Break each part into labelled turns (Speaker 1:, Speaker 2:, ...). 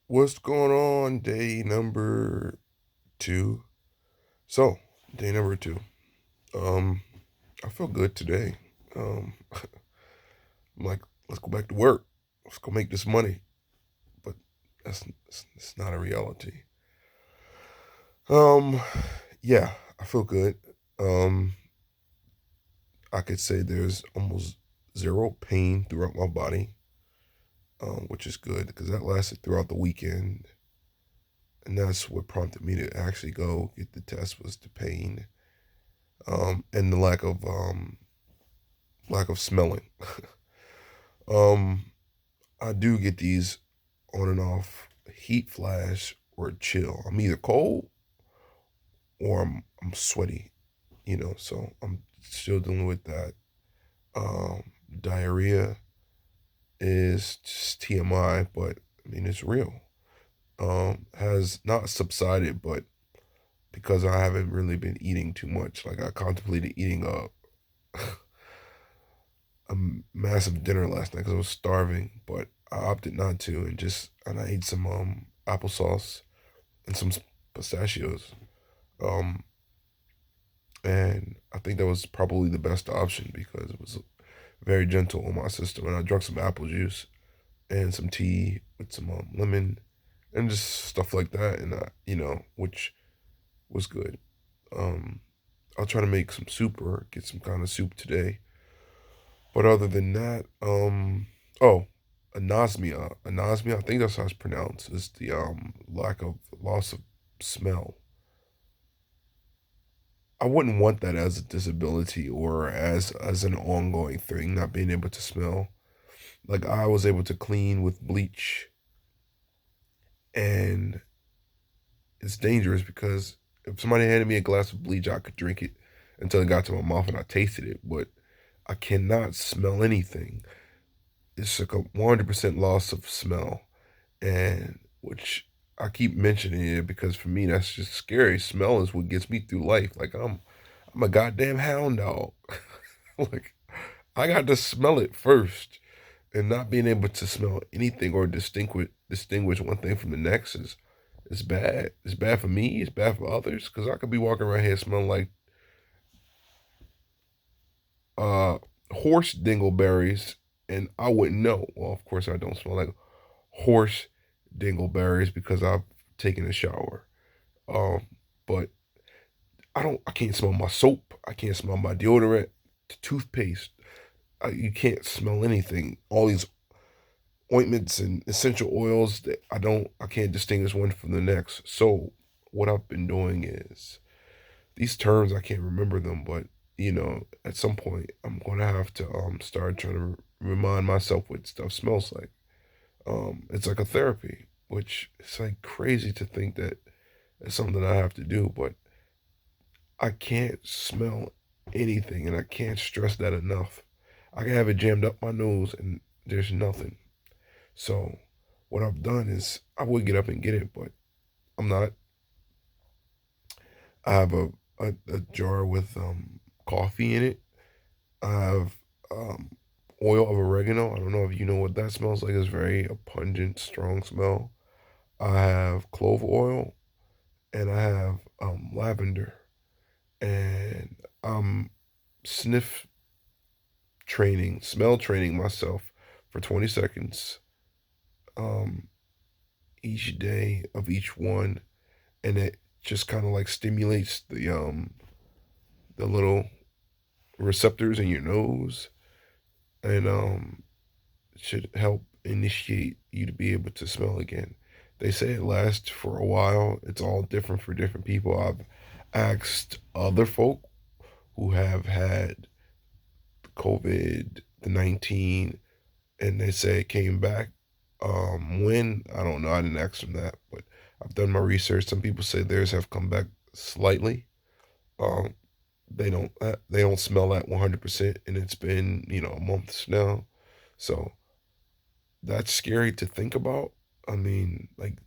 Speaker 1: What's going on? Day number two. So, day number two. Um, I feel good today. I'm like, let's go back to work. Let's go make this money. But it's not a reality. Um, yeah, I feel good. Um, I could say there's almost zero pain throughout my body, which is good because that lasted throughout the weekend. And that's what prompted me to actually go get the test was the pain, and the lack of smelling. um, I do get these on and off heat flash or chill. I'm either cold or I'm sweaty, so I'm still dealing with that. Diarrhea is just TMI, but I mean it's real. Has not subsided, but because I haven't really been eating too much, like I contemplated eating a massive dinner last night because I was starving, but I opted not to, and I ate some applesauce and some pistachios. Um, and I think that was probably the best option because it was very gentle on my system. And I drank some apple juice and some tea with some lemon and just stuff like that, and which was good. Um, I'll try to make some soup or get some kind of soup today. But other than that, oh, anosmia. Anosmia, I think that's how it's pronounced, is the lack of loss of smell. I wouldn't want that as a disability or as an ongoing thing, not being able to smell. Like I was able to clean with bleach, and it's dangerous because if somebody handed me a glass of bleach, I could drink it until it got to my mouth and I tasted it, but I cannot smell anything. It's like a 100% loss of smell, and which I keep mentioning it because for me that's just scary. Smell is what gets me through life. Like I'm a goddamn hound dog. Like I got to smell it first, and not being able to smell anything or distinguish one thing from the next is bad. It's bad for me. It's bad for others because I could be walking around here smelling like uh horse dingleberries, and I wouldn't know. Well, of course I don't smell like horse dingleberries because I've taken a shower. Um, but I can't smell my soap. I can't smell my deodorant, toothpaste. You can't smell anything. All these ointments and essential oils that I can't distinguish one from the next. So what I've been doing is these terms, I can't remember them, but at some point I'm gonna have to start trying to remind myself what stuff smells like. It's like a therapy, which it's like crazy to think that it's something I have to do, but I can't smell anything, and I can't stress that enough. I can have it jammed up my nose, and there's nothing. So, what I've done is I would get up and get it, but I'm not. I have a jar with coffee in it. I have um, oil of oregano. I don't know if you know what that smells like. It's very a pungent, strong smell. I have clove oil, and I have lavender, and I'm sniff smell training myself for 20 seconds um, each day of each one, and it just kind of like stimulates the little receptors in your nose, and should help initiate you to be able to smell again. They say it lasts for a while. It's all different for different people. I've asked other folk who have had COVID, the 19, and they say it came back. When? I don't know. I didn't ask them that, but I've done my research. Some people say theirs have come back slightly. Um, they don't smell that 100%, and it's been months now. So that's scary to think about. I mean, like,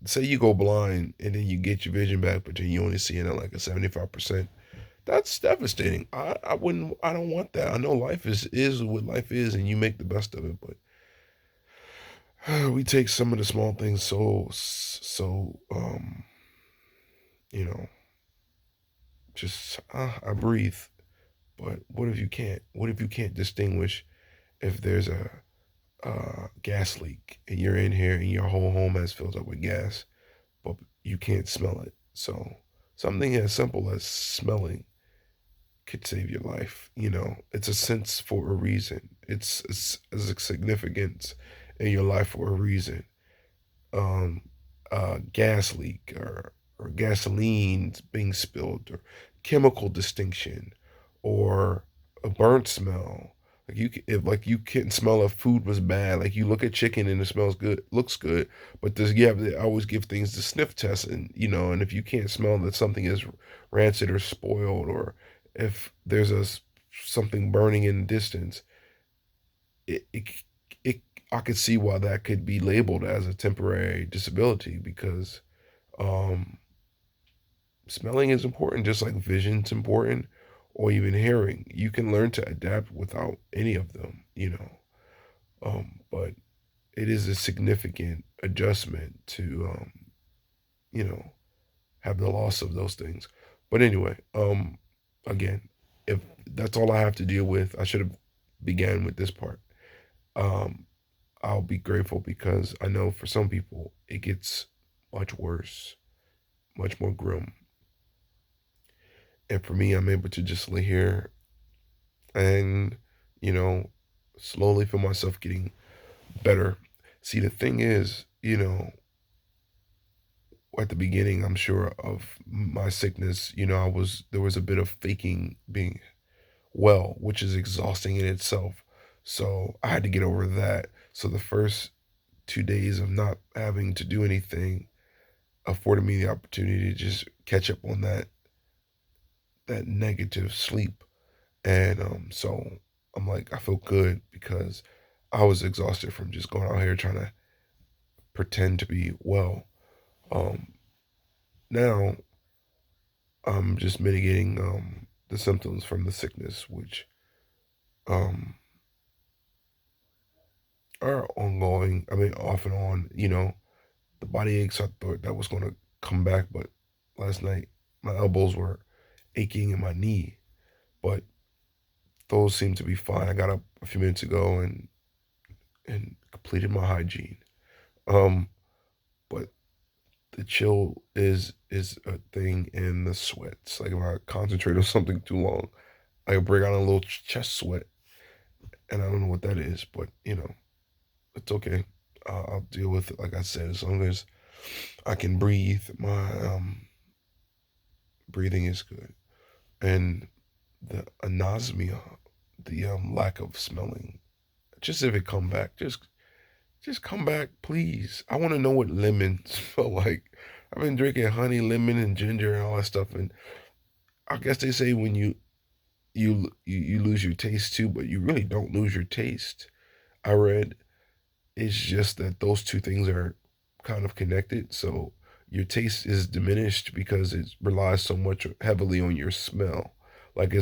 Speaker 1: say you go blind and then you get your vision back, but then you only see it at like a 75%. That's devastating. I wouldn't. I don't want that. I know life is what life is, and you make the best of it. But we take some of the small things so you know, just I breathe. But what if you can't? What if you can't distinguish if there's a gas leak and you're in here and your whole home has filled up with gas, but you can't smell it? So something as simple as smelling could save your life. You know, it's a sense for a reason. It's a significance in your life for a reason. um, gas leak or gasoline being spilled or chemical distinction or a burnt smell. Like if like you couldn't smell if food was bad. Like you look at chicken and it smells good, looks good, but there's you have to always give things the sniff test, and you know, and if you can't smell that something is rancid or spoiled, or if there's something burning in the distance, it, it it I could see why that could be labeled as a temporary disability because um, smelling is important, just like vision's important, or even hearing. You can learn to adapt without any of them, you know. But it is a significant adjustment to, you know, have the loss of those things. But anyway, again, if that's all I have to deal with, I should have began with this part. Um, I'll be grateful because I know for some people it gets much worse, much more grim. And for me, I'm able to just lay here and, you know, slowly feel myself getting better. See, the thing is, you know, at the beginning, I'm sure of my sickness, you know, there was a bit of faking being well, which is exhausting in itself. So I had to get over that. So the first 2 days of not having to do anything afforded me the opportunity to just catch up on that negative sleep. And so I'm like, I feel good because I was exhausted from just going out here trying to pretend to be well. Um, Now I'm just mitigating the symptoms from the sickness, which um are ongoing. I mean, off and on. You know, the body aches. I thought that was going to come back, but last night my elbows were aching in my knee, but those seem to be fine. I got up a few minutes ago and completed my hygiene. Um, but the chill is a thing, and the sweats. Like if I concentrate on something too long, I break out a little chest sweat, and I don't know what that is, but you know, it's okay. I'll deal with it. Like I said, as long as I can breathe, my breathing is good, and the anosmia, the lack of smelling. Just if it come back, just come back, please. I want to know what lemon smell like. I've been drinking honey, lemon, and ginger and all that stuff, and I guess they say when you lose your taste too, but you really don't lose your taste. I read it's just that those two things are kind of connected. So your taste is diminished because it relies so much heavily on your smell. Like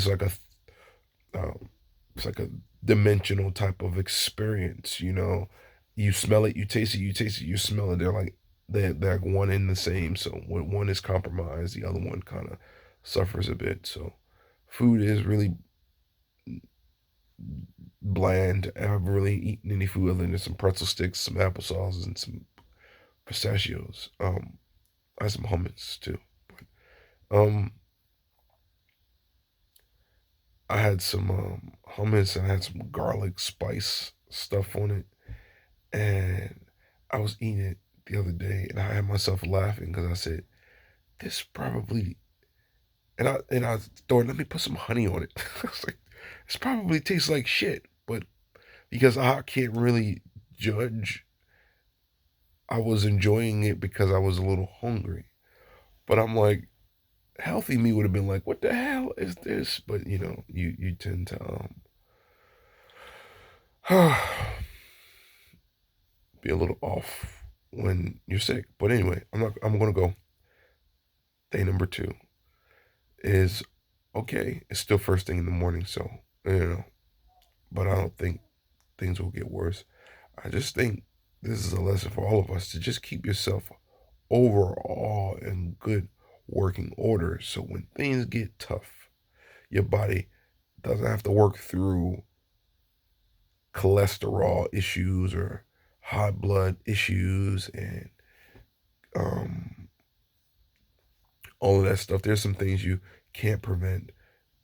Speaker 1: um, it's like a dimensional type of experience. You know, you smell it, you taste it, you smell it. They're like one and the same. So when one is compromised, the other one kind of suffers a bit. So food is really bland. I haven't really eaten any food other than some pretzel sticks, some applesauce, and some pistachios. I had some hummus too. Um, I had some hummus and I had some garlic spice stuff on it, and I was eating it the other day, and I had myself laughing because I said, "This probably," and I thought, "Let me put some honey on it." I was like, "This probably tastes like shit," but because I can't really judge, I was enjoying it because I was a little hungry. But I'm like, healthy me would have been like, "What the hell is this?" But you know, you tend to be a little off when you're sick. But anyway, I'm gonna go. Day number two is okay. It's still first thing in the morning, so you know. But I don't think things will get worse. I just think. this is a lesson for all of us to just keep yourself overall in good working order. So when things get tough, your body doesn't have to work through cholesterol issues or high blood issues and um, all of that stuff. There's some things you can't prevent.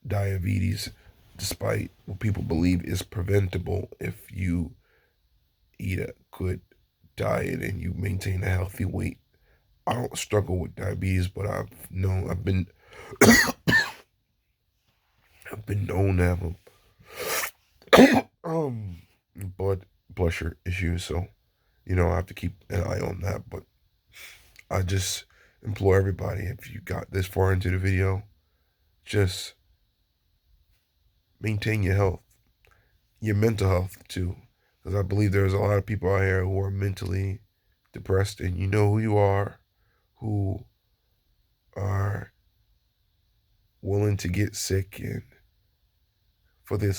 Speaker 1: Diabetes, despite what people believe is preventable if you eat a good diet and you maintain a healthy weight. I don't struggle with diabetes, but I've been known to have blood pressure issues, so I have to keep an eye on that. But I just implore everybody, if you got this far into the video, just maintain your health, your mental health too, because I believe there's a lot of people out here who are mentally depressed, and you know who you are, who are willing to get sick and for the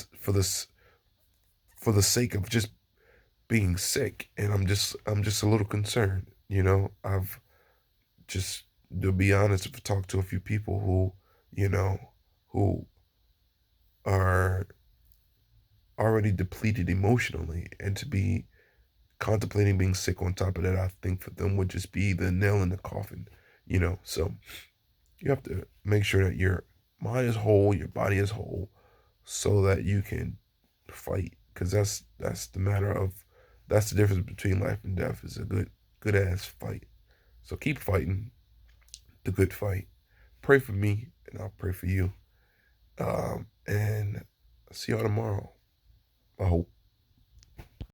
Speaker 1: sake of just being sick. And I'm just a little concerned. I've just, to be honest, I've talked to a few people you know who are already depleted emotionally, and to be contemplating being sick on top of that, I think for them would just be the nail in the coffin. So you have to make sure that your mind is whole, your body is whole, so that you can fight. Because that's the matter of that's the difference between life and death, is a good ass fight. So keep fighting the good fight. Pray for me, and I'll pray for you. And see y'all tomorrow, I hope.